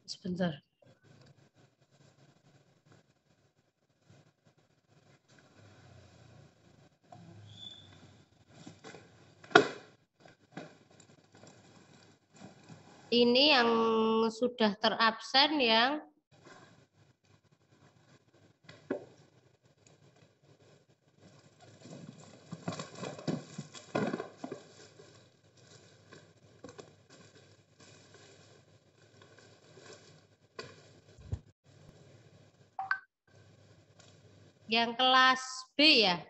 Sebentar. Ini yang sudah terabsen yang kelas B ya?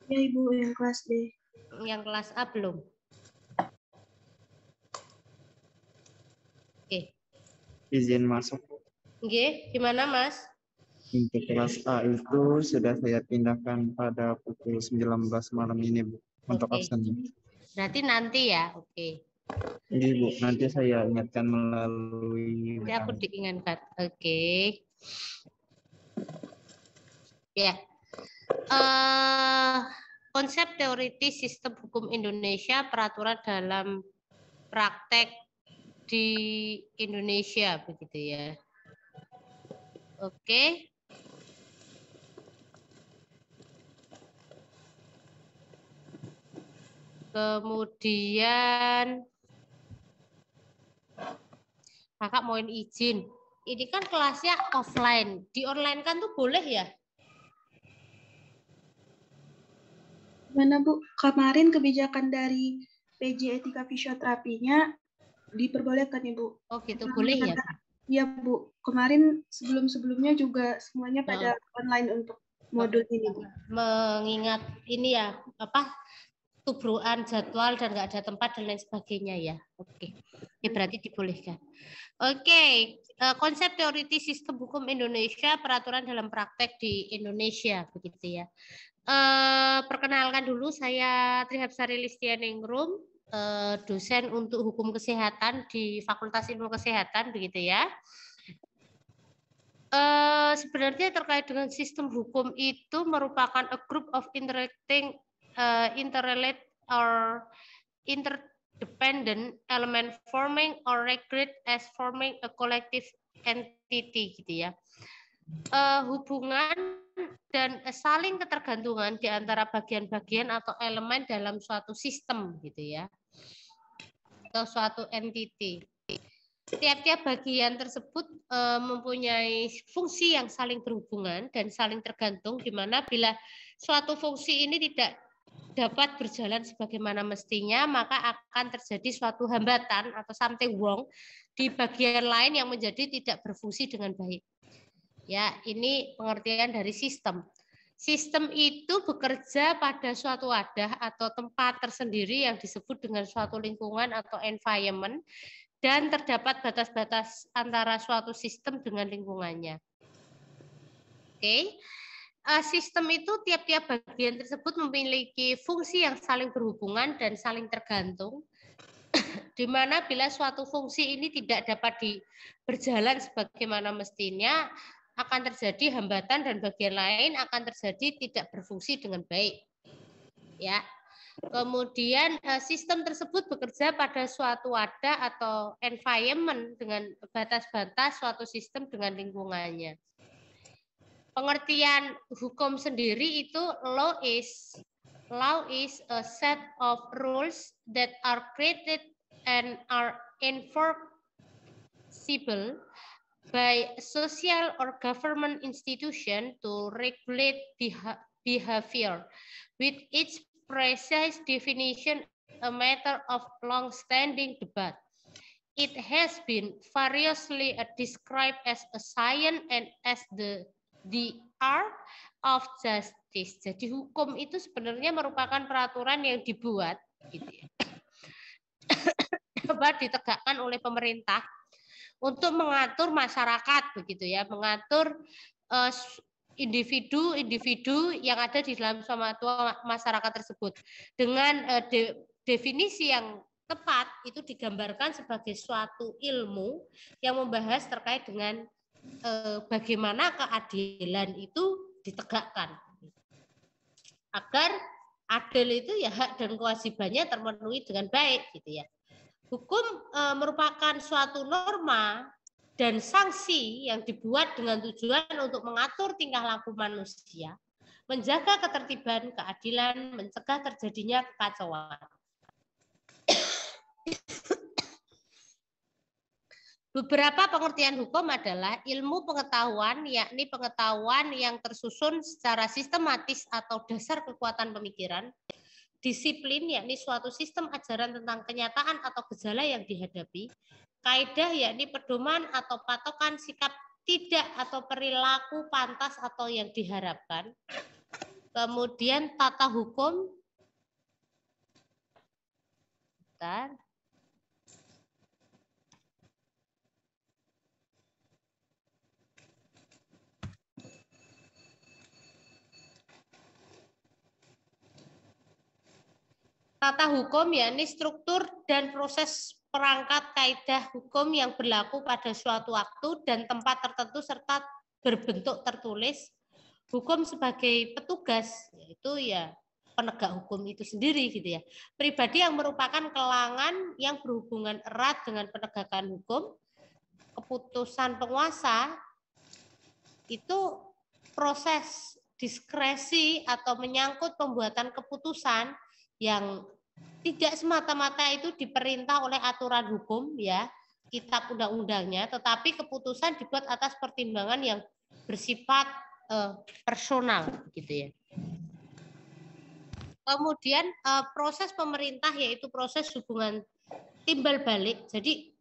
Ya Ibu, yang kelas B. Yang kelas A belum? Oke. Izin masuk. Oke, gimana Mas? Untuk kelas A itu sudah saya pindahkan pada pukul 19 malam ini, Bu. Untuk Oke. absennya. Berarti nanti ya? Oke. Iya, Bu. Nanti saya ingatkan melalui Nanti aku diingatkan. Oke. Ya. Konsep teoritis sistem hukum Indonesia, peraturan dalam praktek di Indonesia, begitu ya. Oke. Kemudian kakak mau izin. Ini kan kelasnya offline. Di online kan tuh boleh ya? Gimana Bu? Kemarin kebijakan dari PJ Etika Fisioterapinya diperbolehkan Ibu. Oh gitu, boleh ya? Iya Bu. Kemarin sebelum-sebelumnya juga semuanya pada online untuk modul ini Bu. Mengingat ini ya, tubruan jadwal dan nggak ada tempat dan lain sebagainya ya. Oke. Ya, berarti dibolehkan. Oke, konsep teoritis sistem hukum Indonesia, peraturan dalam praktek di Indonesia, begitu ya. Perkenalkan dulu, saya Trihapsari Listianingrum, dosen untuk hukum kesehatan di Fakultas Ilmu Kesehatan, begitu ya. Sebenarnya terkait dengan sistem hukum itu merupakan a group of interacting, interrelate or interdependent element forming or regard as forming a collective entity, gitu ya. Hubungan dan saling ketergantungan di antara bagian-bagian atau elemen dalam suatu sistem, gitu ya, atau suatu entity. Tiap-tiap bagian tersebut mempunyai fungsi yang saling berhubungan dan saling tergantung, di mana bila suatu fungsi ini tidak dapat berjalan sebagaimana mestinya, maka akan terjadi suatu hambatan atau something wrong di bagian lain yang menjadi tidak berfungsi dengan baik. Ya, ini pengertian dari sistem. Sistem itu bekerja pada suatu wadah atau tempat tersendiri yang disebut dengan suatu lingkungan atau environment, dan terdapat batas-batas antara suatu sistem dengan lingkungannya. Oke. Sistem itu tiap-tiap bagian tersebut memiliki fungsi yang saling berhubungan dan saling tergantung, di mana bila suatu fungsi ini tidak dapat berjalan sebagaimana mestinya, akan terjadi hambatan dan bagian lain akan terjadi tidak berfungsi dengan baik. Ya. Kemudian sistem tersebut bekerja pada suatu wadah atau environment dengan batas-batas suatu sistem dengan lingkungannya. Pengertian hukum sendiri itu law is a set of rules that are created and are enforceable by social or government institution to regulate behavior, with its precise definition a matter of long-standing debate. It has been variously described as a science and as the art of justice. Jadi hukum itu sebenarnya merupakan peraturan yang dibuat, gitu ya, ditegakkan oleh pemerintah untuk mengatur masyarakat, begitu ya, mengatur individu-individu yang ada di dalam suatu masyarakat tersebut dengan definisi yang tepat itu digambarkan sebagai suatu ilmu yang membahas terkait dengan bagaimana keadilan itu ditegakkan agar adil itu ya hak dan kewajibannya terpenuhi dengan baik, gitu ya. Hukum merupakan suatu norma dan sanksi yang dibuat dengan tujuan untuk mengatur tingkah laku manusia, menjaga ketertiban, keadilan, mencegah terjadinya kekacauan. Beberapa pengertian hukum adalah ilmu pengetahuan, yakni pengetahuan yang tersusun secara sistematis atau dasar kekuatan pemikiran. Disiplin, yakni suatu sistem ajaran tentang kenyataan atau gejala yang dihadapi. Kaidah, yakni pedoman atau patokan sikap tidak atau perilaku pantas atau yang diharapkan. Kemudian tata hukum. Bentar. Tata hukum yakni struktur dan proses perangkat kaidah hukum yang berlaku pada suatu waktu dan tempat tertentu serta berbentuk tertulis. Hukum sebagai petugas, yaitu ya penegak hukum itu sendiri gitu ya. Pribadi yang merupakan kelangan yang berhubungan erat dengan penegakan hukum. Keputusan penguasa itu proses diskresi atau menyangkut pembuatan keputusan yang tidak semata-mata itu diperintah oleh aturan hukum ya, kitab undang-undangnya, tetapi keputusan dibuat atas pertimbangan yang bersifat personal gitu ya. Kemudian proses pemerintah yaitu proses hubungan timbal balik. Jadi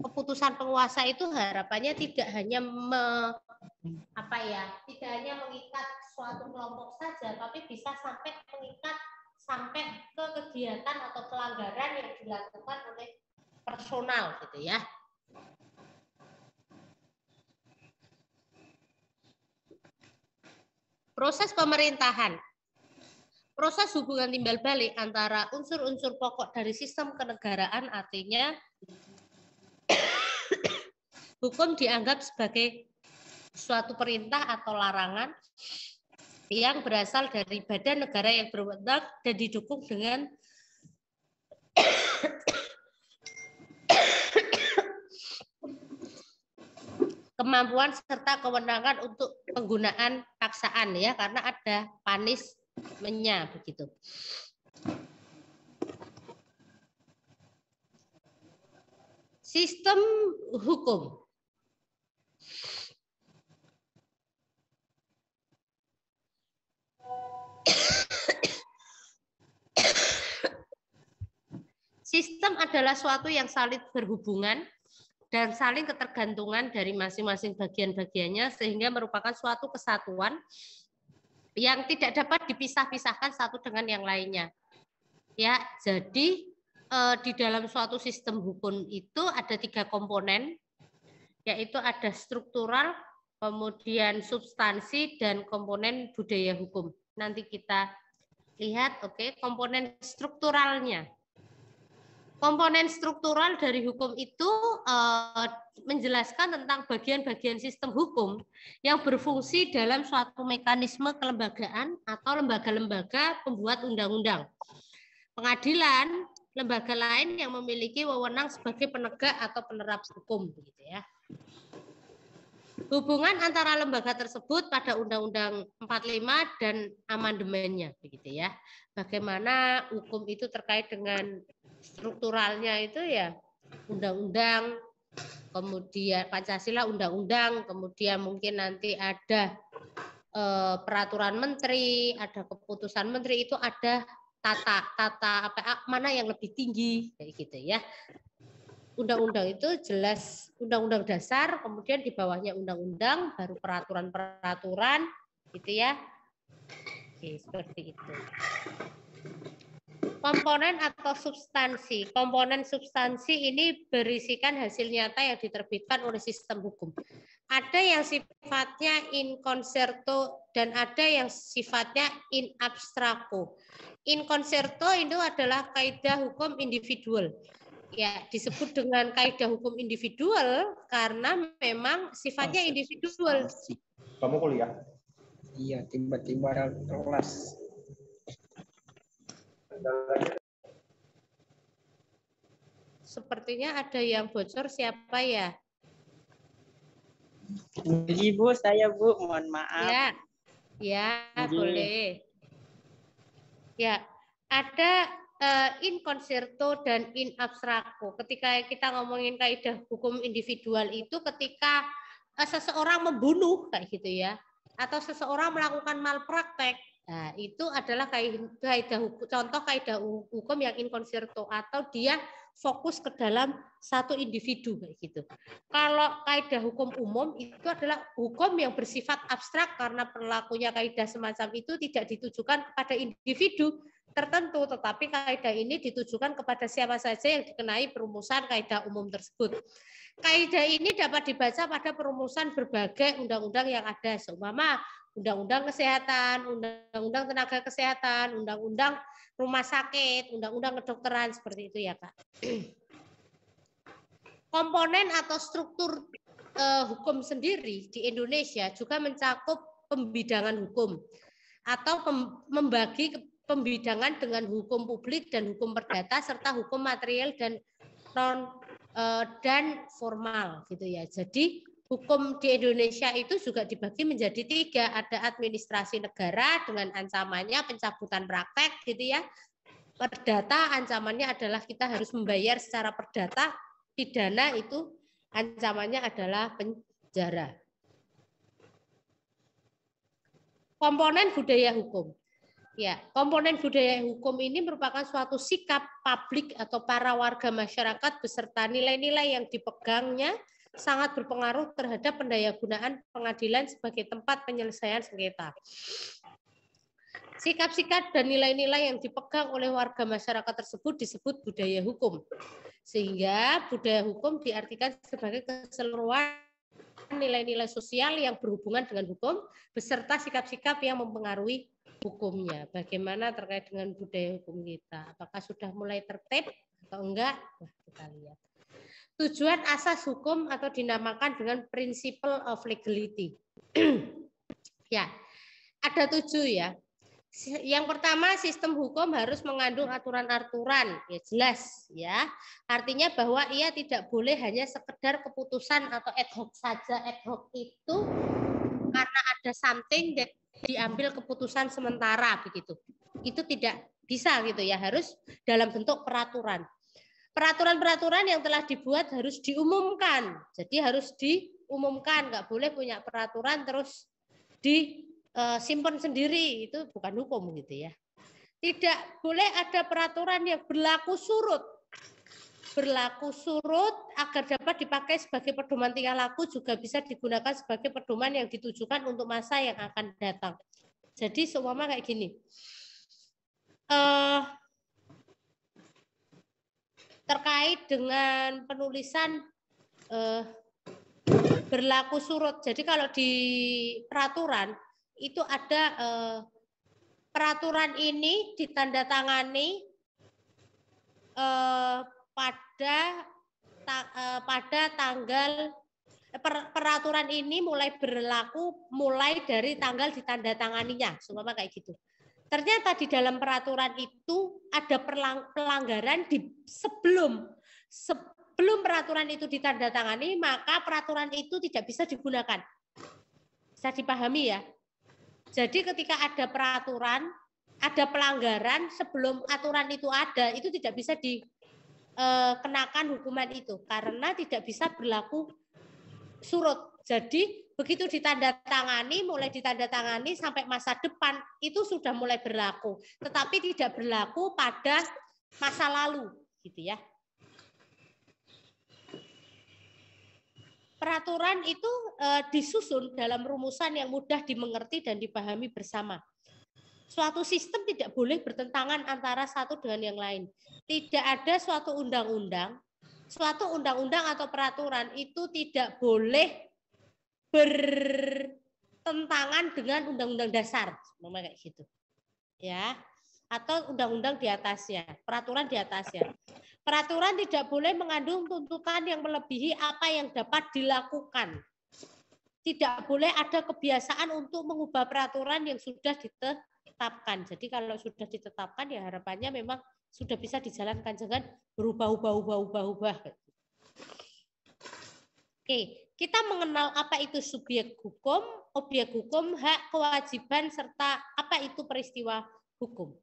keputusan penguasa itu harapannya tidak hanya tidak hanya mengikat suatu kelompok saja, tapi bisa sampai mengikat sampai ke kegiatan atau pelanggaran yang dilakukan oleh personal gitu ya. Proses pemerintahan. Proses hubungan timbal balik antara unsur-unsur pokok dari sistem kenegaraan, artinya hukum dianggap sebagai suatu perintah atau larangan yang berasal dari badan negara yang berwenang dan didukung dengan kemampuan serta kewenangan untuk penggunaan paksaan ya, karena ada punishment-nya begitu. Sistem hukum. Sistem adalah suatu yang saling berhubungan dan saling ketergantungan dari masing-masing bagian-bagiannya sehingga merupakan suatu kesatuan yang tidak dapat dipisah-pisahkan satu dengan yang lainnya. Ya, jadi di dalam suatu sistem hukum itu ada 3 komponen, yaitu ada struktural, kemudian substansi, dan komponen budaya hukum. Nanti kita lihat, oke, komponen strukturalnya. Komponen struktural dari hukum itu menjelaskan tentang bagian-bagian sistem hukum yang berfungsi dalam suatu mekanisme kelembagaan atau lembaga-lembaga pembuat undang-undang. Pengadilan, lembaga lain yang memiliki wewenang sebagai penegak atau penerap hukum, begitu ya. Hubungan antara lembaga tersebut pada Undang-Undang 45 dan amandemennya, begitu ya. Bagaimana hukum itu terkait dengan strukturalnya itu ya undang-undang, kemudian Pancasila undang-undang, kemudian mungkin nanti ada peraturan menteri, ada keputusan menteri, itu ada tata mana yang lebih tinggi kayak gitu ya. Undang-undang itu jelas undang-undang dasar, kemudian di bawahnya undang-undang, baru peraturan-peraturan gitu ya. Oke, seperti itu. Komponen atau substansi. Komponen substansi ini berisikan hasil nyata yang diterbitkan oleh sistem hukum. Ada yang sifatnya in concerto dan ada yang sifatnya in abstracto. In concerto itu adalah kaidah hukum individual. Ya, disebut dengan kaidah hukum individual karena memang sifatnya individual. Kamu kuliah? Iya, tiba-tiba ada kelas. sepertinya ada yang bocor, siapa ya? Ibu, saya Bu, mohon maaf. Ya, ya boleh. Ya, ada in concerto dan in abstracto. Ketika kita ngomongin kaidah hukum individual itu ketika seseorang membunuh kayak gitu ya, atau seseorang melakukan malpraktek, nah itu adalah kaidah hukum, contoh kaidah hukum yang in concerto, atau dia fokus ke dalam satu individu kayak gitu. Kalau kaidah hukum umum itu adalah hukum yang bersifat abstrak karena berlakunya kaidah semacam itu tidak ditujukan kepada individu tertentu, tetapi kaidah ini ditujukan kepada siapa saja yang dikenai perumusan kaidah umum tersebut. Kaidah ini dapat dibaca pada perumusan berbagai undang-undang yang ada, seumpama undang-undang kesehatan, undang-undang tenaga kesehatan, undang-undang rumah sakit, undang-undang kedokteran, seperti itu ya Kak. Komponen atau struktur hukum sendiri di Indonesia juga mencakup pembidangan hukum atau membagi pembidangan dengan hukum publik dan hukum perdata serta hukum material dan dan formal gitu ya. Jadi hukum di Indonesia itu juga dibagi menjadi 3, ada administrasi negara dengan ancamannya pencabutan praktek gitu ya. Perdata ancamannya adalah kita harus membayar secara perdata, pidana itu ancamannya adalah penjara. Komponen budaya hukum. Ya, komponen budaya hukum ini merupakan suatu sikap publik atau para warga masyarakat beserta nilai-nilai yang dipegangnya sangat berpengaruh terhadap pendayagunaan pengadilan sebagai tempat penyelesaian sengketa. Sikap-sikap dan nilai-nilai yang dipegang oleh warga masyarakat tersebut disebut budaya hukum. Sehingga budaya hukum diartikan sebagai keseluruhan nilai-nilai sosial yang berhubungan dengan hukum beserta sikap-sikap yang mempengaruhi hukumnya. Bagaimana terkait dengan budaya hukum kita? Apakah sudah mulai tertib atau enggak? Nah, kita lihat. Tujuan asas hukum atau dinamakan dengan principle of legality. Ya, ada 7 ya. Yang pertama, sistem hukum harus mengandung aturan-aturan, ya jelas ya. Artinya bahwa ia tidak boleh hanya sekedar keputusan atau ad hoc saja. Ad hoc itu karena ada something that diambil keputusan sementara begitu. Itu tidak bisa gitu ya, harus dalam bentuk peraturan. Peraturan-peraturan yang telah dibuat harus diumumkan. Jadi harus diumumkan, nggak boleh punya peraturan terus disimpan sendiri, itu bukan hukum gitu ya. Tidak boleh ada peraturan yang berlaku surut. Berlaku surut agar dapat dipakai sebagai pedoman tingkah laku juga bisa digunakan sebagai pedoman yang ditujukan untuk masa yang akan datang. Jadi seumpama kayak gini. Terkait dengan penulisan berlaku surut. Jadi kalau di peraturan itu ada peraturan ini ditandatangani pada tanggal peraturan ini mulai berlaku mulai dari tanggal ditandatanganinya, seumpama kayak gitu. Ternyata di dalam peraturan itu ada pelanggaran sebelum peraturan itu ditandatangani, maka peraturan itu tidak bisa digunakan. Bisa dipahami ya? Jadi ketika ada peraturan, ada pelanggaran sebelum aturan itu ada, itu tidak bisa dikenakan hukuman itu karena tidak bisa berlaku surut. Jadi begitu ditandatangani, mulai ditandatangani sampai masa depan itu sudah mulai berlaku, tetapi tidak berlaku pada masa lalu, gitu ya. Peraturan itu disusun dalam rumusan yang mudah dimengerti dan dipahami bersama. Suatu sistem tidak boleh bertentangan antara satu dengan yang lain. Tidak ada suatu undang-undang atau peraturan itu tidak boleh bertentangan dengan undang-undang dasar, kayak gitu. Ya, atau undang-undang di atasnya, peraturan di atasnya. Peraturan tidak boleh mengandung tuntutan yang melebihi apa yang dapat dilakukan. Tidak boleh ada kebiasaan untuk mengubah peraturan yang sudah ditetapkan. Jadi kalau sudah ditetapkan ya harapannya memang sudah bisa dijalankan, jangan berubah-ubah. Oke, kita mengenal apa itu subjek hukum, objek hukum, hak, kewajiban, serta apa itu peristiwa hukum.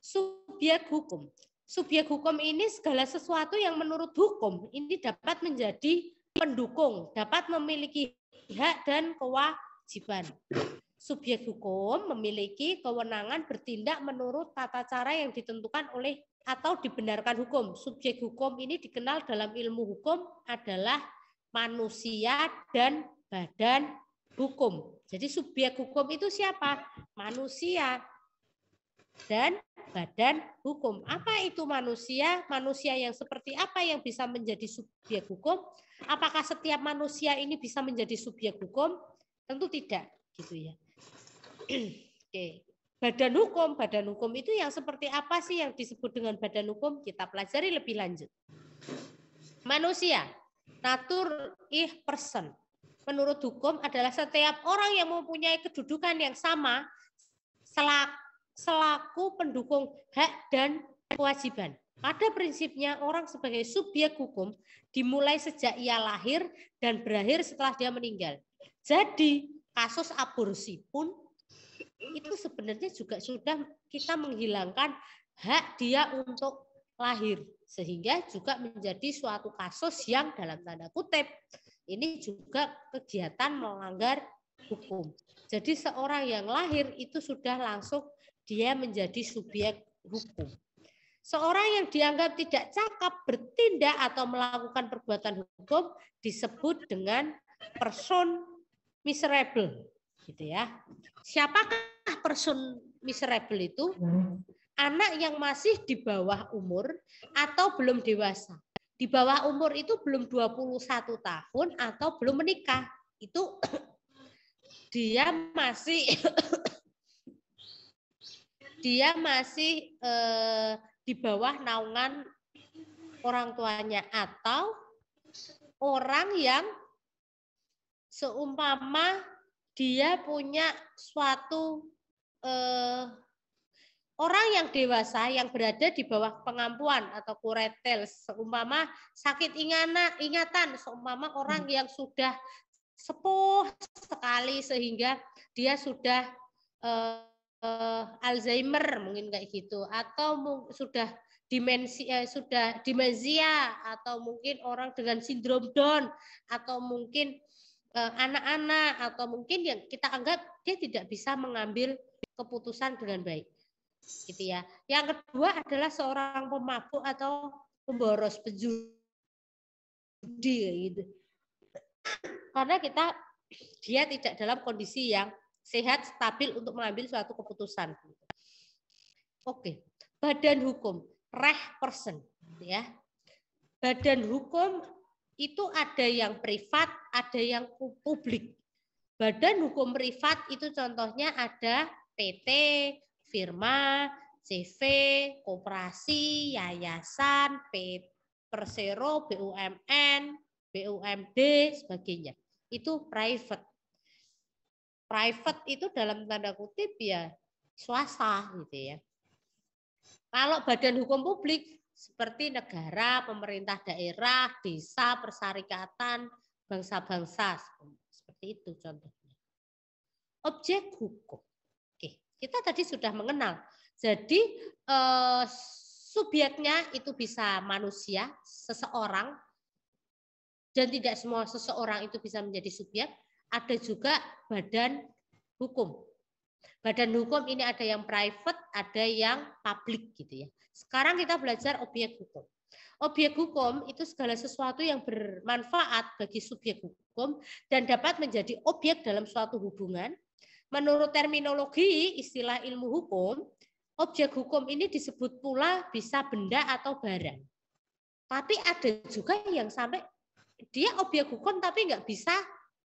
Subjek hukum. Subjek hukum ini segala sesuatu yang menurut hukum ini dapat menjadi pendukung, dapat memiliki hak dan kewajiban. Subjek hukum memiliki kewenangan bertindak menurut tata cara yang ditentukan oleh atau dibenarkan hukum. Subjek hukum ini dikenal dalam ilmu hukum adalah manusia dan badan hukum. Jadi subjek hukum itu siapa? Manusia dan badan hukum. Apa itu manusia? Manusia yang seperti apa yang bisa menjadi subjek hukum? Apakah setiap manusia ini bisa menjadi subjek hukum? Tentu tidak, gitu ya. Oke. Badan hukum itu yang seperti apa sih yang disebut dengan badan hukum? Kita pelajari lebih lanjut. Manusia, natur person. Menurut hukum adalah setiap orang yang mempunyai kedudukan yang sama selaku pendukung hak dan kewajiban. Pada prinsipnya orang sebagai subjek hukum dimulai sejak ia lahir dan berakhir setelah dia meninggal. Jadi kasus aborsi pun itu sebenarnya juga sudah kita menghilangkan hak dia untuk lahir. Sehingga juga menjadi suatu kasus yang dalam tanda kutip ini juga kegiatan melanggar hukum. Jadi seorang yang lahir itu sudah langsung dia menjadi subjek hukum. Seorang yang dianggap tidak cakap bertindak atau melakukan perbuatan hukum disebut dengan person miserable, gitu ya. Siapakah person miserable itu? Anak yang masih di bawah umur atau belum dewasa. Di bawah umur itu belum 21 tahun atau belum menikah. Itu dia masih di bawah naungan orang tuanya atau orang yang seumpama dia punya suatu orang yang dewasa yang berada di bawah pengampuan atau kuretel, seumpama sakit ingatan, seumpama orang yang sudah sepuh sekali sehingga dia sudah Alzheimer mungkin kayak gitu, atau sudah demensia, atau mungkin orang dengan sindrom Down, atau mungkin anak-anak, atau mungkin yang kita anggap dia tidak bisa mengambil keputusan dengan baik, gitu ya. Yang kedua adalah seorang pemabuk atau pemboros, pejudi, gitu. Karena dia tidak dalam kondisi yang sehat, stabil untuk mengambil suatu keputusan. Oke, badan hukum, person, ya. Badan hukum itu ada yang privat, ada yang publik. Badan hukum privat itu contohnya ada PT, firma, CV, koperasi, yayasan, persero, BUMN, BUMD, sebagainya. Itu private. Private itu dalam tanda kutip ya swasta, gitu ya. Kalau badan hukum publik seperti negara, pemerintah daerah, desa, persyarikatan, bangsa-bangsa, seperti itu contohnya. Objek hukum. Oke, kita tadi sudah mengenal. Jadi subjeknya itu bisa manusia, seseorang, dan tidak semua seseorang itu bisa menjadi subjek. Ada juga badan hukum. Badan hukum ini ada yang private, ada yang publik, gitu ya. Sekarang kita belajar objek hukum. Objek hukum itu segala sesuatu yang bermanfaat bagi subjek hukum dan dapat menjadi objek dalam suatu hubungan. Menurut terminologi istilah ilmu hukum, objek hukum ini disebut pula bisa benda atau barang. Tapi ada juga yang sampai dia objek hukum tapi nggak bisa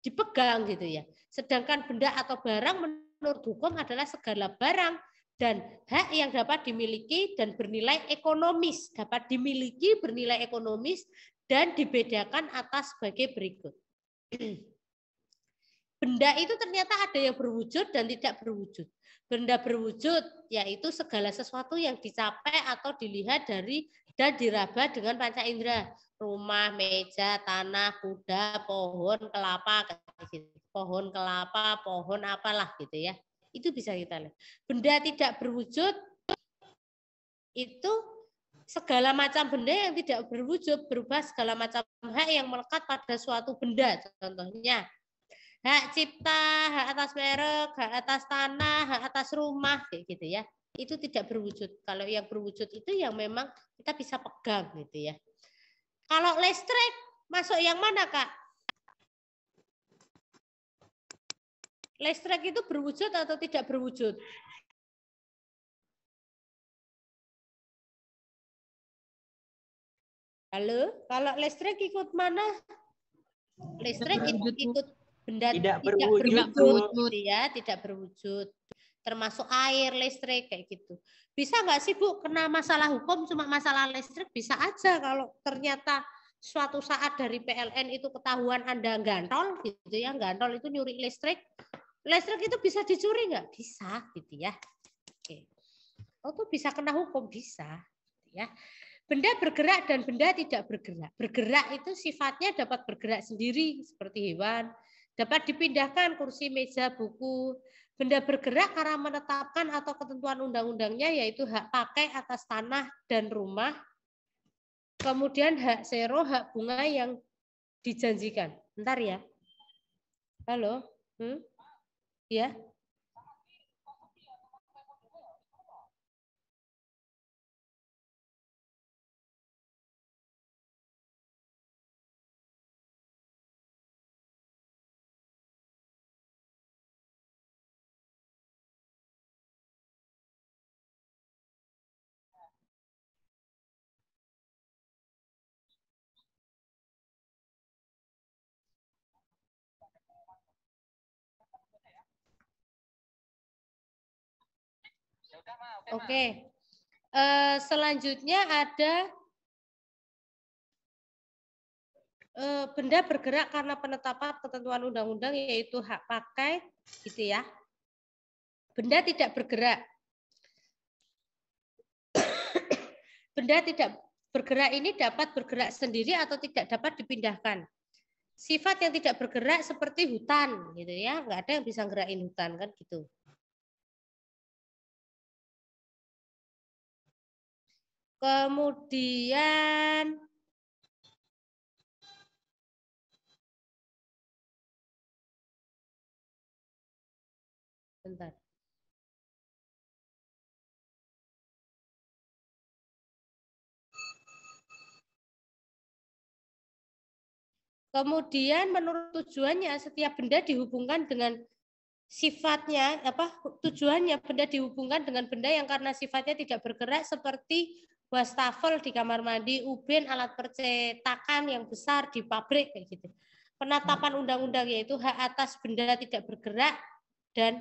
dipegang, gitu ya. Sedangkan benda atau barang menurut hukum adalah segala barang dan hak yang dapat dimiliki dan bernilai ekonomis, dapat dimiliki bernilai ekonomis dan dibedakan atas sebagai berikut. Benda itu ternyata ada yang berwujud dan tidak berwujud. Benda berwujud yaitu segala sesuatu yang dicapai atau dilihat dari dan diraba dengan panca indera. Rumah, meja, tanah, kuda, pohon, kelapa, pohon kelapa, pohon apalah gitu ya. Itu bisa kita lihat. Benda tidak berwujud itu segala macam benda yang tidak berwujud, berupa segala macam hak yang melekat pada suatu benda. Contohnya hak cipta, hak atas merek, hak atas tanah, hak atas rumah, kayak gitu ya. Itu tidak berwujud. Kalau yang berwujud itu yang memang kita bisa pegang gitu ya. Kalau listrik masuk yang mana, Kak? Listrik itu berwujud atau tidak berwujud? Halo, kalau listrik ikut mana? Listrik ikut benda tidak berwujud, gitu ya, tidak berwujud. Termasuk air, listrik kayak gitu. Bisa nggak sih Bu kena masalah hukum cuma masalah listrik? Bisa aja kalau ternyata suatu saat dari PLN itu ketahuan Anda gantol gitu ya, gantol itu nyuri listrik. Listrik itu bisa dicuri nggak? Bisa gitu ya. Oke. Oh tuh bisa kena hukum, bisa ya. Benda bergerak dan benda tidak bergerak. Bergerak itu sifatnya dapat bergerak sendiri seperti hewan, dapat dipindahkan kursi, meja, buku. Benda bergerak karena menetapkan atau ketentuan undang-undangnya yaitu hak pakai atas tanah dan rumah. Kemudian hak sero, hak bunga yang dijanjikan. Bentar ya. Halo? Ya. Oke. Selanjutnya ada benda bergerak karena penetapan ketentuan undang-undang yaitu hak pakai gitu ya. Benda tidak bergerak. Benda tidak bergerak ini dapat bergerak sendiri atau tidak dapat dipindahkan. Sifat yang tidak bergerak seperti hutan gitu ya, nggak ada yang bisa gerakin hutan kan gitu. Kemudian bentar. Kemudian menurut tujuannya setiap benda dihubungkan dengan sifatnya tujuannya benda dihubungkan dengan benda yang karena sifatnya tidak bergerak seperti wastafel di kamar mandi, ubin alat percetakan yang besar di pabrik kayak gitu. Penetapan undang-undang yaitu hak atas benda tidak bergerak dan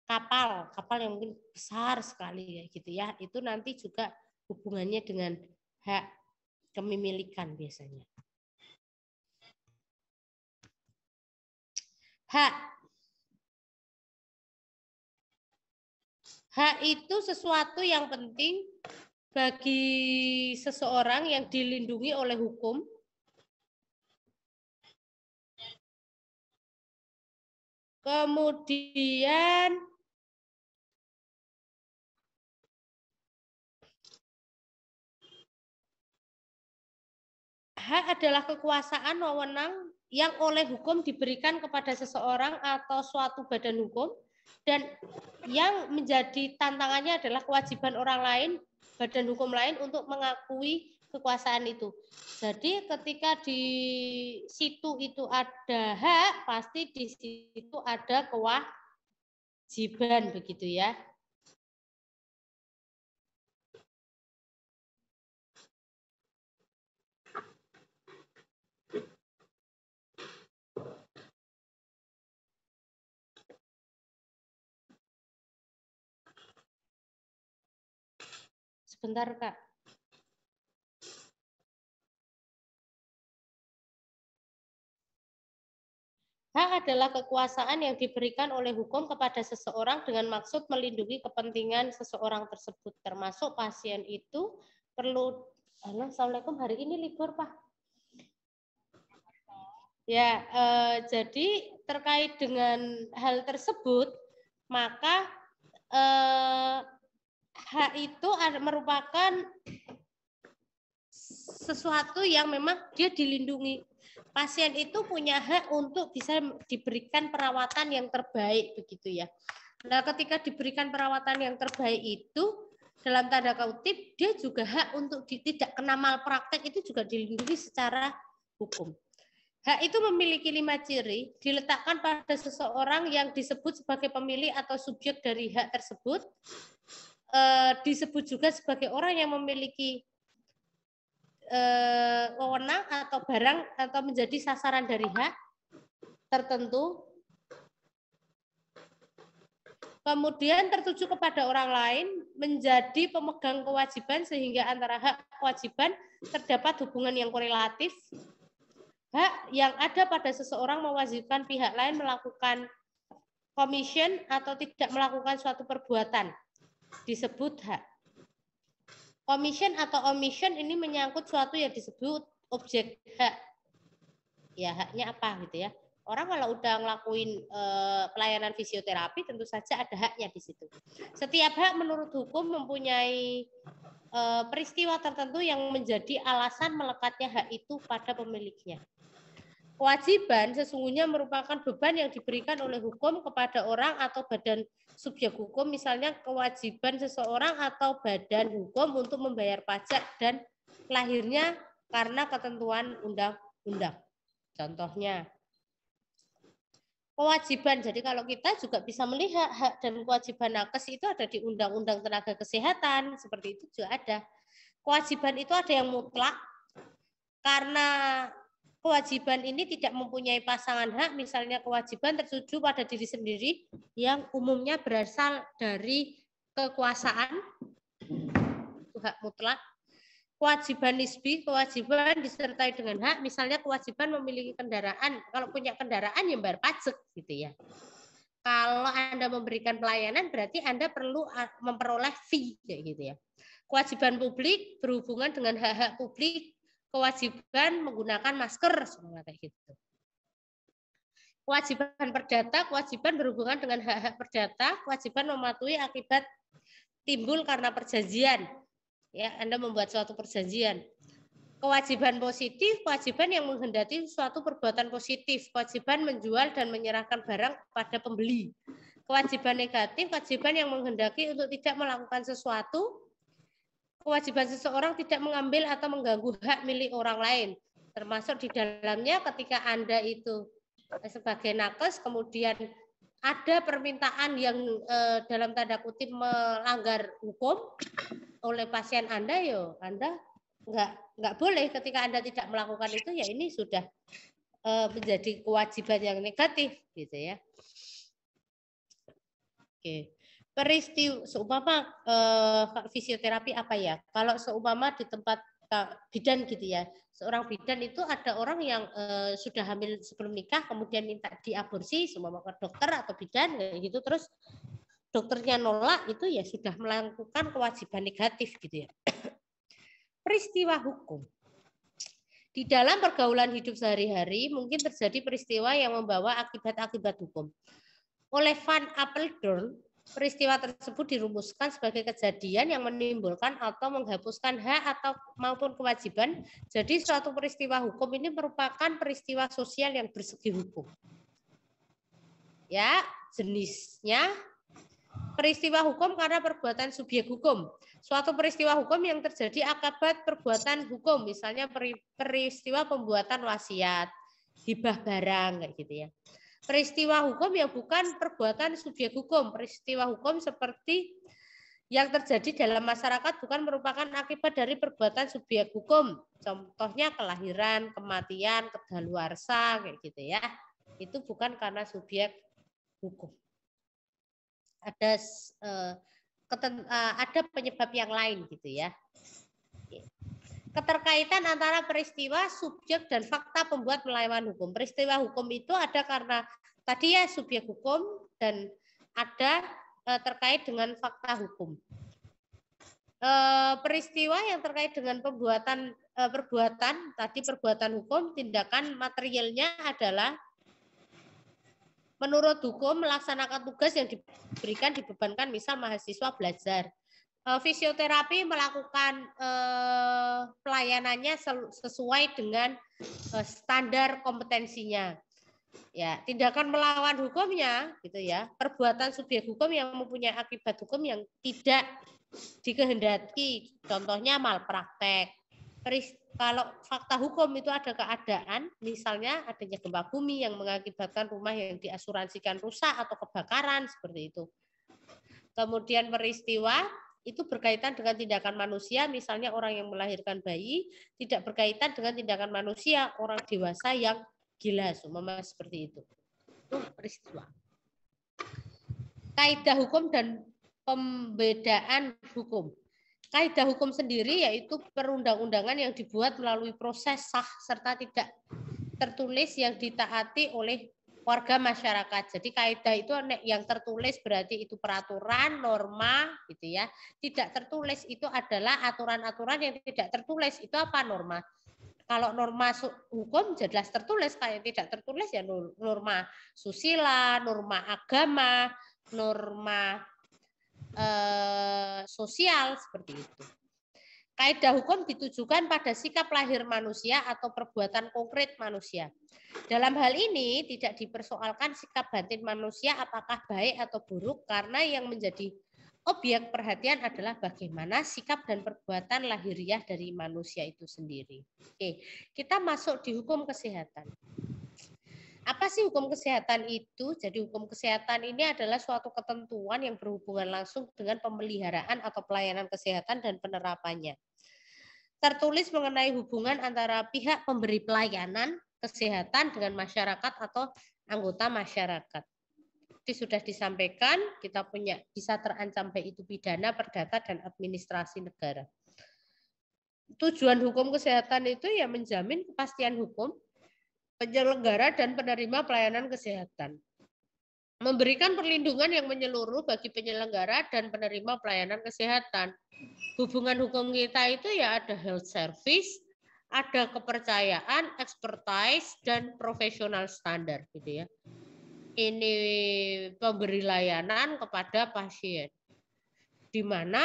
kapal yang mungkin besar sekali kayak gitu ya. Itu nanti juga hubungannya dengan hak kepemilikan biasanya. Hak itu sesuatu yang penting bagi seseorang yang dilindungi oleh hukum. Kemudian hak adalah kekuasaan wewenang yang oleh hukum diberikan kepada seseorang atau suatu badan hukum dan yang menjadi tantangannya adalah kewajiban orang lain, badan hukum lain untuk mengakui kekuasaan itu. Jadi ketika di situ itu ada hak, pasti di situ ada kewajiban begitu ya. Sebentar, Kak. Hak adalah kekuasaan yang diberikan oleh hukum kepada seseorang dengan maksud melindungi kepentingan seseorang tersebut, termasuk pasien itu perlu. Halo, Assalamualaikum, hari ini libur, Pak. Ya, jadi terkait dengan hal tersebut, maka hak itu merupakan sesuatu yang memang dia dilindungi. Pasien itu punya hak untuk bisa diberikan perawatan yang terbaik, begitu ya. Nah, ketika diberikan perawatan yang terbaik itu, dalam tanda kutip, dia juga hak untuk tidak kena malpraktek itu juga dilindungi secara hukum. Hak itu memiliki 5 ciri, diletakkan pada seseorang yang disebut sebagai pemilik atau subjek dari hak tersebut, disebut juga sebagai orang yang memiliki wewenang atau barang atau menjadi sasaran dari hak tertentu. Kemudian tertuju kepada orang lain, menjadi pemegang kewajiban sehingga antara hak kewajiban terdapat hubungan yang korelatif. Hak yang ada pada seseorang mewajibkan pihak lain melakukan komision atau tidak melakukan suatu perbuatan, disebut hak. Komision atau omission ini menyangkut suatu yang disebut objek hak. Ya, haknya apa gitu ya. Orang kalau udah ngelakuin pelayanan fisioterapi tentu saja ada haknya di situ. Setiap hak menurut hukum mempunyai peristiwa tertentu yang menjadi alasan melekatnya hak itu pada pemiliknya. Kewajiban sesungguhnya merupakan beban yang diberikan oleh hukum kepada orang atau badan subjek hukum, misalnya kewajiban seseorang atau badan hukum untuk membayar pajak dan lahirnya karena ketentuan undang-undang. Contohnya, kewajiban. Jadi kalau kita juga bisa melihat hak dan kewajiban nakes itu ada di Undang-Undang Tenaga Kesehatan, seperti itu juga ada. Kewajiban itu ada yang mutlak, karena kewajiban ini tidak mempunyai pasangan hak, misalnya kewajiban tertuju pada diri sendiri yang umumnya berasal dari kekuasaan, itu hak mutlak. Kewajiban nisbi, kewajiban disertai dengan hak, misalnya kewajiban memiliki kendaraan, kalau punya kendaraan yang bayar pajak gitu ya. Kalau Anda memberikan pelayanan berarti Anda perlu memperoleh fee kayak gitu ya. Kewajiban publik berhubungan dengan hak-hak publik, kewajiban menggunakan masker, semua kayak gitu. Kewajiban perdata, kewajiban berhubungan dengan hak-hak perdata, kewajiban mematuhi akibat timbul karena perjanjian. Ya, Anda membuat suatu perjanjian. Kewajiban positif, kewajiban yang menghendaki suatu perbuatan positif, kewajiban menjual dan menyerahkan barang pada pembeli. Kewajiban negatif, kewajiban yang menghendaki untuk tidak melakukan sesuatu. Kewajiban seseorang tidak mengambil atau mengganggu hak milik orang lain, termasuk di dalamnya ketika Anda itu sebagai nakes kemudian ada permintaan yang dalam tanda kutip melanggar hukum oleh pasien Anda, yo Anda nggak boleh ketika Anda tidak melakukan itu, ya ini sudah menjadi kewajiban yang negatif gitu ya. Oke. Peristiwa seumpama fisioterapi apa ya? Kalau seumpama di tempat bidan gitu ya, seorang bidan itu ada orang yang sudah hamil sebelum nikah, kemudian minta diaborsi, seumpama ke dokter atau bidan gitu, terus dokternya nolak, itu ya sudah melakukan kewajiban negatif gitu ya. Peristiwa hukum. Di dalam pergaulan hidup sehari-hari mungkin terjadi peristiwa yang membawa akibat-akibat hukum. Oleh Van Apeldoorn, peristiwa tersebut dirumuskan sebagai kejadian yang menimbulkan atau menghapuskan hak atau maupun kewajiban. Jadi suatu peristiwa hukum ini merupakan peristiwa sosial yang bersegi hukum. Ya, jenisnya peristiwa hukum karena perbuatan subjek hukum. Suatu peristiwa hukum yang terjadi akibat perbuatan hukum, misalnya peristiwa pembuatan wasiat, hibah barang kayak gitu ya. Peristiwa hukum yang bukan perbuatan subjek hukum. Peristiwa hukum seperti yang terjadi dalam masyarakat bukan merupakan akibat dari perbuatan subjek hukum. Contohnya kelahiran, kematian, kedaluarsa kayak gitu ya. Itu bukan karena subjek hukum. Ada penyebab yang lain gitu ya. keterkaitan antara peristiwa, subjek, dan fakta pembuat melawan hukum. Peristiwa hukum itu ada karena tadi ya subjek hukum dan ada terkait dengan fakta hukum. Peristiwa yang terkait dengan perbuatan tadi perbuatan hukum, tindakan materialnya adalah menurut hukum melaksanakan tugas yang diberikan dibebankan, misal mahasiswa belajar. Fisioterapi melakukan pelayanannya sesuai dengan standar kompetensinya. Ya, tindakan melawan hukumnya gitu ya, perbuatan subjek hukum yang mempunyai akibat hukum yang tidak dikehendaki, contohnya malpraktek. Kalau fakta hukum itu ada keadaan, misalnya adanya gempa bumi yang mengakibatkan rumah yang diasuransikan rusak atau kebakaran seperti itu. Kemudian peristiwa itu berkaitan dengan tindakan manusia, misalnya orang yang melahirkan bayi, tidak berkaitan dengan tindakan manusia, orang dewasa yang gila, umpama seperti itu. Itu peristiwa. Kaidah hukum dan pembedaan hukum. Kaidah hukum sendiri yaitu perundang-undangan yang dibuat melalui proses sah serta tidak tertulis yang ditaati oleh warga masyarakat. Jadi kaidah itu yang tertulis berarti itu peraturan, norma gitu ya. Tidak tertulis itu adalah aturan-aturan yang tidak tertulis. Itu apa norma? Kalau norma hukum jelas tertulis, kayak tidak tertulis ya norma susila, norma agama, norma sosial seperti itu. Kaidah hukum ditujukan pada sikap lahir manusia atau perbuatan konkret manusia. Dalam hal ini tidak dipersoalkan sikap batin manusia apakah baik atau buruk, karena yang menjadi objek perhatian adalah bagaimana sikap dan perbuatan lahiriah dari manusia itu sendiri. Oke, kita masuk di hukum kesehatan. Apa sih hukum kesehatan itu? Jadi hukum kesehatan ini adalah suatu ketentuan yang berhubungan langsung dengan pemeliharaan atau pelayanan kesehatan dan penerapannya. Tertulis mengenai hubungan antara pihak pemberi pelayanan kesehatan dengan masyarakat atau anggota masyarakat. Jadi sudah disampaikan, kita punya bisa terancam baik itu pidana, perdata, dan administrasi negara. Tujuan hukum kesehatan itu ya menjamin kepastian hukum penyelenggara dan penerima pelayanan kesehatan. Memberikan perlindungan yang menyeluruh bagi penyelenggara dan penerima pelayanan kesehatan. Hubungan hukum kita itu ya ada health service, ada kepercayaan, expertise, dan profesional standar gitu ya. Ini pemberi layanan kepada pasien. Di mana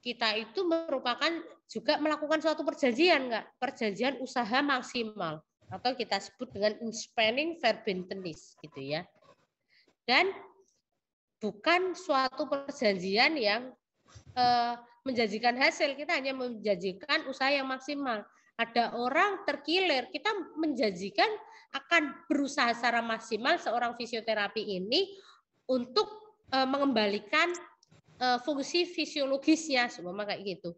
kita itu merupakan juga melakukan suatu perjanjian, enggak? Perjanjian usaha maksimal atau kita sebut dengan inspanning verbentenis gitu ya. Dan bukan suatu perjanjian yang menjanjikan hasil, kita hanya menjanjikan usaha yang maksimal. Ada orang terkilir, kita menjanjikan akan berusaha secara maksimal seorang fisioterapi ini untuk mengembalikan fungsi fisiologisnya, semua kayak gitu.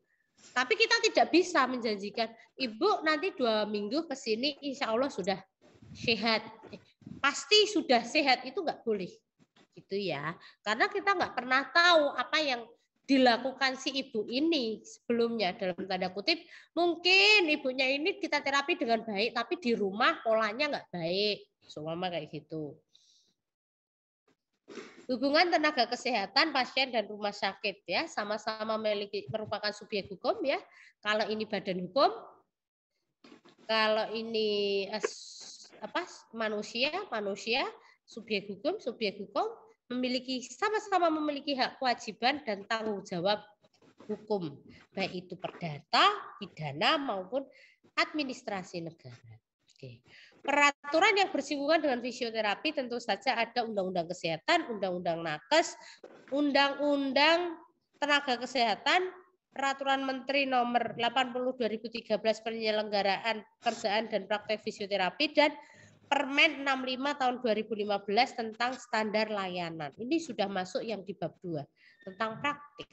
Tapi kita tidak bisa menjanjikan, Ibu nanti 2 minggu ke sini insya Allah sudah sehat. Pasti sudah sehat, itu nggak boleh. Gitu ya. Karena kita nggak pernah tahu apa yang dilakukan si ibu ini sebelumnya, dalam tanda kutip. Mungkin ibunya ini kita terapi dengan baik, tapi di rumah polanya nggak baik. Semua kayak gitu. Hubungan tenaga kesehatan, pasien dan rumah sakit ya sama-sama merupakan subjek hukum ya. Kalau ini badan hukum, kalau ini manusia, subjek hukum memiliki sama-sama memiliki hak kewajiban dan tanggung jawab hukum, baik itu perdata, pidana maupun administrasi negara. Oke. Peraturan yang bersinggungan dengan fisioterapi tentu saja ada Undang-Undang Kesehatan, Undang-Undang Nakes, Undang-Undang Tenaga Kesehatan, Peraturan Menteri Nomor 80 2013 penyelenggaraan pekerjaan dan praktek fisioterapi, dan Permen 65 tahun 2015 tentang standar layanan. Ini sudah masuk yang di bab 2 tentang praktik.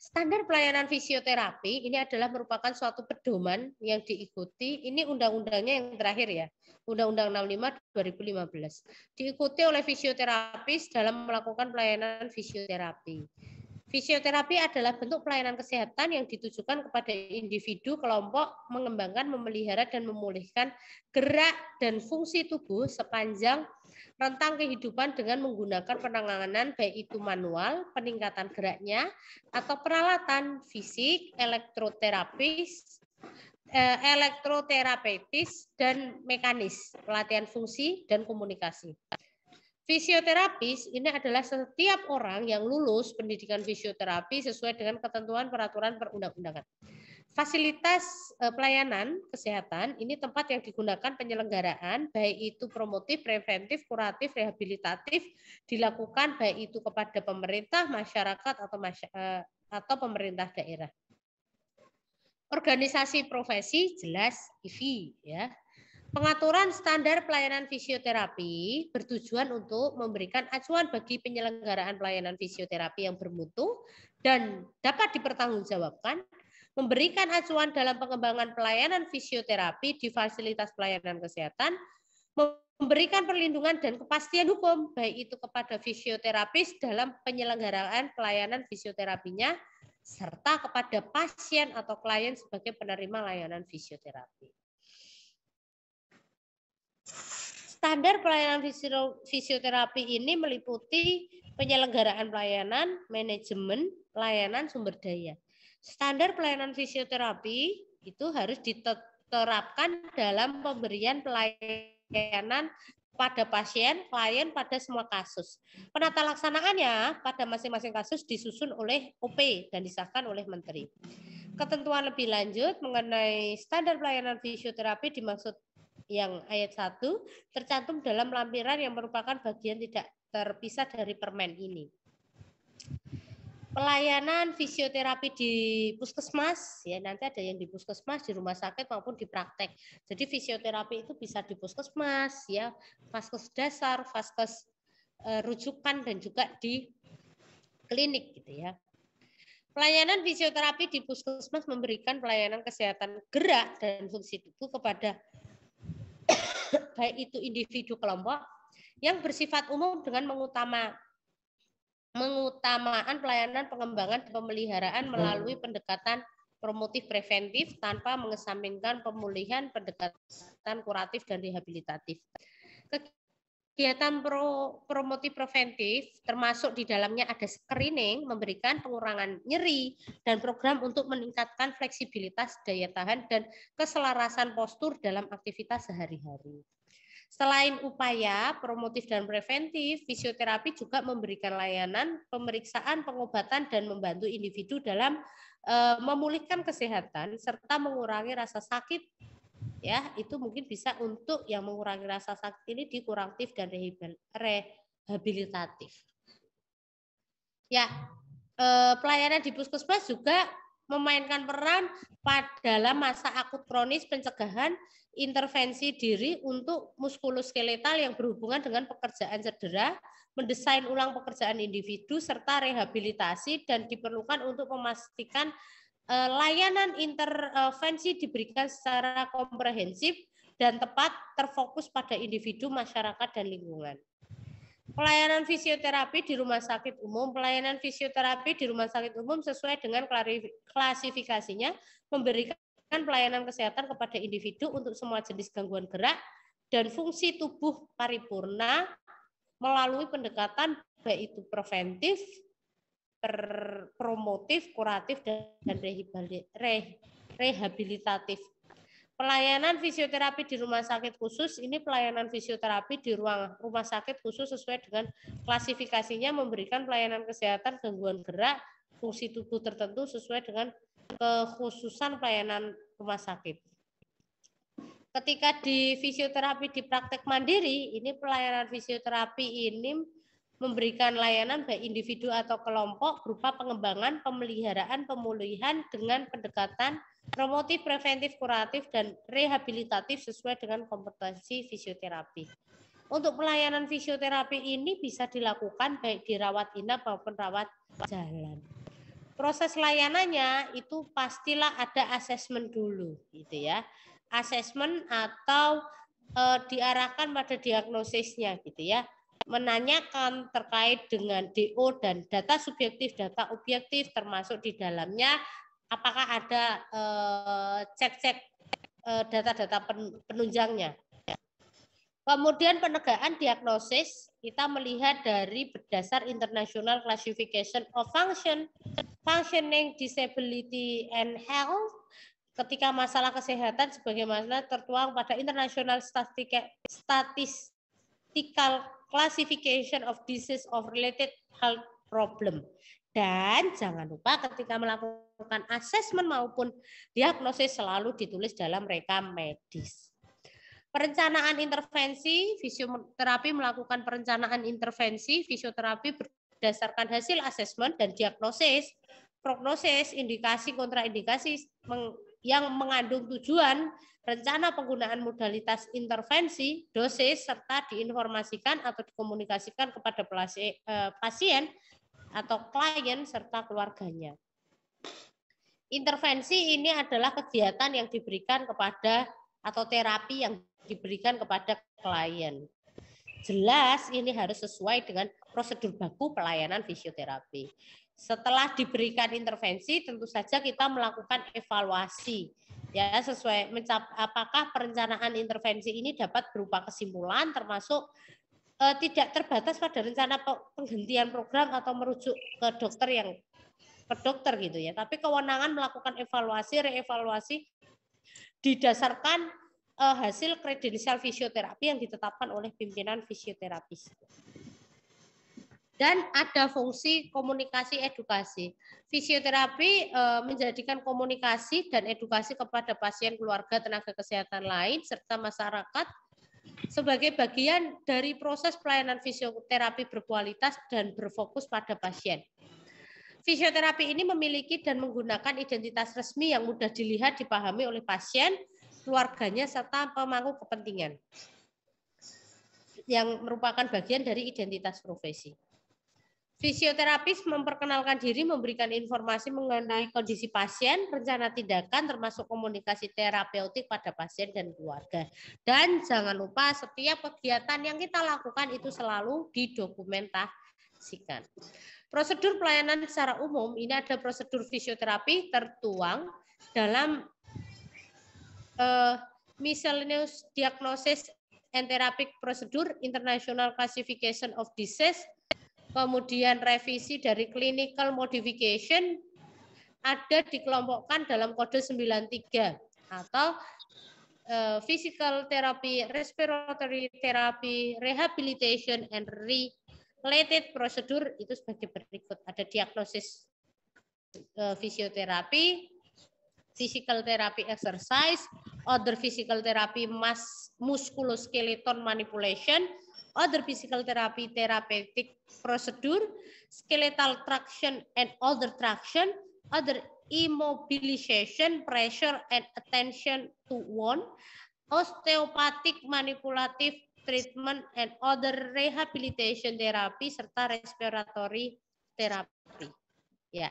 Standar pelayanan fisioterapi ini adalah merupakan suatu pedoman yang diikuti. Ini undang-undangnya yang terakhir ya, Undang-Undang 65 2015. Diikuti oleh fisioterapis dalam melakukan pelayanan fisioterapi. Fisioterapi adalah bentuk pelayanan kesehatan yang ditujukan kepada individu, kelompok, mengembangkan, memelihara, dan memulihkan gerak dan fungsi tubuh sepanjang rentang kehidupan dengan menggunakan penanganan baik itu manual, peningkatan geraknya, atau peralatan fisik, elektroterapeutis, dan mekanis, pelatihan fungsi, dan komunikasi. Fisioterapis ini adalah setiap orang yang lulus pendidikan fisioterapi sesuai dengan ketentuan peraturan perundang-undangan. Fasilitas pelayanan kesehatan ini tempat yang digunakan penyelenggaraan baik itu promotif, preventif, kuratif, rehabilitatif dilakukan baik itu kepada pemerintah, masyarakat atau pemerintah daerah. Organisasi profesi jelas IV ya. Pengaturan standar pelayanan fisioterapi bertujuan untuk memberikan acuan bagi penyelenggaraan pelayanan fisioterapi yang bermutu dan dapat dipertanggungjawabkan, memberikan acuan dalam pengembangan pelayanan fisioterapi di fasilitas pelayanan kesehatan, memberikan perlindungan dan kepastian hukum baik itu kepada fisioterapis dalam penyelenggaraan pelayanan fisioterapinya, serta kepada pasien atau klien sebagai penerima layanan fisioterapi. Standar pelayanan fisioterapi ini meliputi penyelenggaraan pelayanan, manajemen, pelayanan sumber daya. Standar pelayanan fisioterapi itu harus diterapkan dalam pemberian pelayanan pada pasien, klien pada semua kasus. Penata laksanaannya pada masing-masing kasus disusun oleh OP dan disahkan oleh Menteri. Ketentuan lebih lanjut mengenai standar pelayanan fisioterapi dimaksud yang ayat 1 tercantum dalam lampiran yang merupakan bagian tidak terpisah dari permen ini. Pelayanan fisioterapi di puskesmas, ya nanti ada yang di puskesmas, di rumah sakit maupun di praktek. Jadi fisioterapi itu bisa di puskesmas, ya, vaskes dasar, vaskes rujukan dan juga di klinik gitu ya. Pelayanan fisioterapi di puskesmas memberikan pelayanan kesehatan gerak dan fungsi tubuh kepada baik itu individu kelompok yang bersifat umum dengan mengutamakan pelayanan pengembangan dan pemeliharaan melalui pendekatan promotif preventif tanpa mengesampingkan pemulihan, pendekatan kuratif dan rehabilitatif. Kegiatan promotif preventif termasuk di dalamnya ada screening, memberikan pengurangan nyeri, dan program untuk meningkatkan fleksibilitas daya tahan dan keselarasan postur dalam aktivitas sehari-hari. Selain upaya promotif dan preventif, fisioterapi juga memberikan layanan pemeriksaan, pengobatan, dan membantu individu dalam memulihkan kesehatan serta mengurangi rasa sakit. Ya, itu mungkin bisa untuk yang mengurangi rasa sakit ini di kuratif dan rehabilitatif. Ya, pelayanan di puskesmas juga memainkan peran dalam masa akut kronis pencegahan intervensi diri untuk muskuloskeletal yang berhubungan dengan pekerjaan cedera, mendesain ulang pekerjaan individu, serta rehabilitasi dan diperlukan untuk memastikan layanan intervensi diberikan secara komprehensif dan tepat terfokus pada individu, masyarakat, dan lingkungan. Pelayanan fisioterapi di rumah sakit umum. Pelayanan fisioterapi di rumah sakit umum sesuai dengan klasifikasinya memberikan pelayanan kesehatan kepada individu untuk semua jenis gangguan gerak dan fungsi tubuh paripurna melalui pendekatan baik itu preventif, promotif, kuratif, dan rehabilitatif. Pelayanan fisioterapi di rumah sakit khusus, ini pelayanan fisioterapi di ruang rumah sakit khusus sesuai dengan klasifikasinya memberikan pelayanan kesehatan gangguan gerak, fungsi tubuh tertentu sesuai dengan kekhususan pelayanan rumah sakit. Ketika di fisioterapi di praktek mandiri, ini pelayanan fisioterapi ini memberikan layanan baik individu atau kelompok berupa pengembangan, pemeliharaan, pemulihan dengan pendekatan promotif, preventif, kuratif, dan rehabilitatif sesuai dengan kompetensi fisioterapi. Untuk pelayanan fisioterapi ini bisa dilakukan baik di rawat inap maupun rawat jalan. Proses layanannya itu pastilah ada asesmen dulu, gitu ya. Asesmen atau diarahkan pada diagnosisnya, gitu ya. menanyakan terkait dengan DO dan data subjektif, data objektif, termasuk di dalamnya apakah ada cek-cek data-data penunjangnya. Kemudian penegakan diagnosis, kita melihat dari berdasar International Classification of Functioning, Disability, and Health, ketika masalah kesehatan sebagaimana tertuang pada International Statistical Classification of Disease of Related Health Problem. Dan jangan lupa ketika melakukan asesmen maupun diagnosis selalu ditulis dalam rekam medis. Perencanaan intervensi, fisioterapi melakukan perencanaan intervensi, fisioterapi berdasarkan hasil asesmen dan diagnosis, prognosis, indikasi, kontraindikasi yang mengandung tujuan, rencana penggunaan modalitas intervensi, dosis, serta diinformasikan atau dikomunikasikan kepada pasien atau klien serta keluarganya. Intervensi ini adalah kegiatan yang diberikan kepada atau terapi yang diberikan kepada klien. Jelas ini harus sesuai dengan prosedur baku pelayanan fisioterapi. Setelah diberikan intervensi, tentu saja kita melakukan evaluasi. Ya, sesuai apakah perencanaan intervensi ini dapat berupa kesimpulan termasuk tidak terbatas pada rencana penghentian program atau merujuk ke dokter gitu ya. Tapi kewenangan melakukan evaluasi, reevaluasi didasarkan hasil kredensial fisioterapi yang ditetapkan oleh pimpinan fisioterapis. Dan ada fungsi komunikasi edukasi. Fisioterapi menjadikan komunikasi dan edukasi kepada pasien, keluarga, tenaga kesehatan lain, serta masyarakat sebagai bagian dari proses pelayanan fisioterapi berkualitas dan berfokus pada pasien. Fisioterapi ini memiliki dan menggunakan identitas resmi yang mudah dilihat, dipahami oleh pasien, keluarganya, serta pemangku kepentingan yang merupakan bagian dari identitas profesi. Fisioterapis memperkenalkan diri, memberikan informasi mengenai kondisi pasien, rencana tindakan, termasuk komunikasi terapeutik pada pasien dan keluarga. Dan jangan lupa setiap kegiatan yang kita lakukan itu selalu didokumentasikan. Prosedur pelayanan secara umum, ini ada prosedur fisioterapi tertuang dalam Miscellaneous Diagnosis and Therapeutic Procedure, International Classification of Disease, kemudian revisi dari Clinical Modification, ada dikelompokkan dalam kode 93, atau Physical Therapy, Respiratory Therapy, Rehabilitation, and Related Procedure, itu sebagai berikut. Ada diagnosis fisioterapi, physical therapy exercise, other physical therapy musculoskeletal manipulation, other physical therapy therapeutic procedure, skeletal traction and other traction, other immobilization, pressure and attention to wound, osteopathic manipulative treatment and other rehabilitation therapy, serta respiratory therapy. Ya.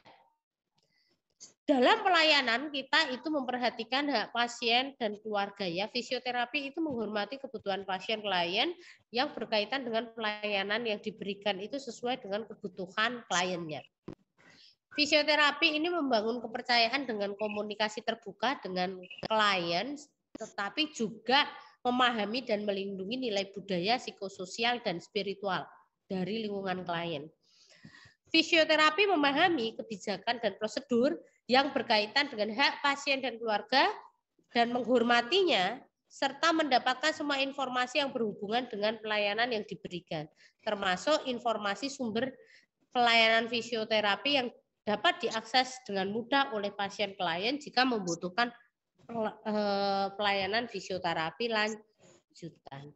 Dalam pelayanan kita itu memperhatikan hak pasien dan keluarga ya. Fisioterapi itu menghormati kebutuhan pasien klien yang berkaitan dengan pelayanan yang diberikan itu sesuai dengan kebutuhan kliennya. Fisioterapi ini membangun kepercayaan dengan komunikasi terbuka dengan klien, tetapi juga memahami dan melindungi nilai budaya, psikososial, dan spiritual dari lingkungan klien. Fisioterapi memahami kebijakan dan prosedur yang berkaitan dengan hak pasien dan keluarga dan menghormatinya, serta mendapatkan semua informasi yang berhubungan dengan pelayanan yang diberikan, termasuk informasi sumber pelayanan fisioterapi yang dapat diakses dengan mudah oleh pasien klien jika membutuhkan pelayanan fisioterapi lanjutan.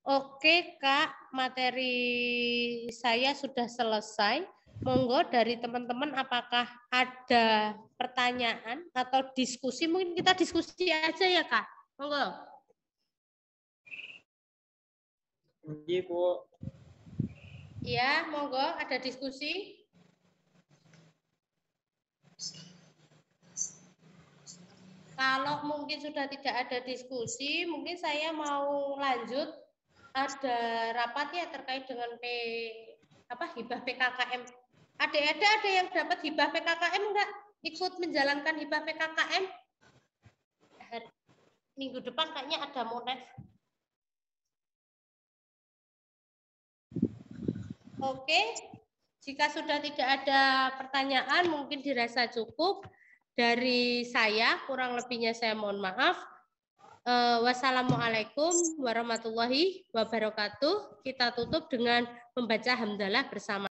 Oke Kak, materi saya sudah selesai. Monggo dari teman-teman apakah ada pertanyaan atau diskusi? Mungkin kita diskusi aja ya Kak. Monggo. Iya Bu. Ya, monggo ada diskusi. Kalau mungkin sudah tidak ada diskusi, mungkin saya mau lanjut ada rapat ya terkait dengan hibah PKKM. Ada yang dapat hibah PKKM enggak? Ikut menjalankan hibah PKKM? Minggu depan kayaknya ada Mones. Oke, jika sudah tidak ada pertanyaan, mungkin dirasa cukup. Dari saya, kurang lebihnya saya mohon maaf. Wassalamualaikum warahmatullahi wabarakatuh. Kita tutup dengan membaca hamdalah bersama.